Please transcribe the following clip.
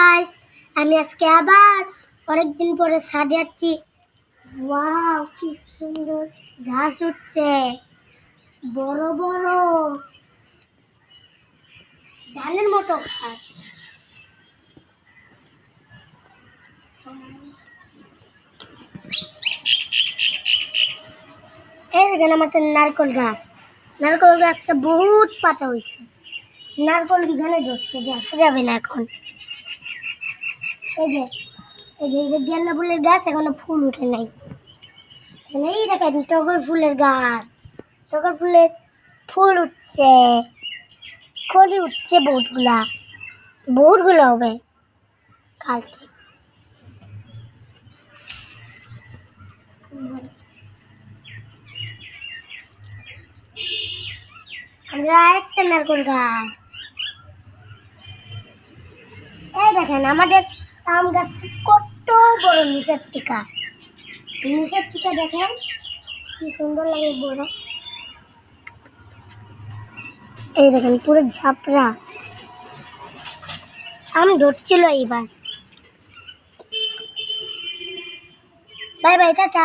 Guys, আমি আজকে আবার অনেকদিন পরে ছাদে যাচ্ছি। ওয়াও, কি সুন্দর ঘাস উঠছে, বড় বড় ধানের মতো ঘাস। এই দেখেন আমার নারকল গাছ। নারকল গাছটা বহুত পাতা হয়েছে। নারকল এখানে ধরছে, দেখা যাবে না এখন। এই যে গেন্দা ফুলের গাছ, এখনো ফুল উঠে নাই। এই দেখেন টগর ফুলের গাছ, টগর ফুলের ফুল উঠছে, কলি উঠছে বহুতগুলো হবে কালকে। আমরা আরেকটা নারকল গাছ। এই দেখেন আমাদের আম গাছটা কত বড়, নিচের টিকা দেখেন কি সুন্দর লাগে বড়। এই দেখেন পুরো ঝাপড়া আম ধরছিল এইবার। Bye bye, tata.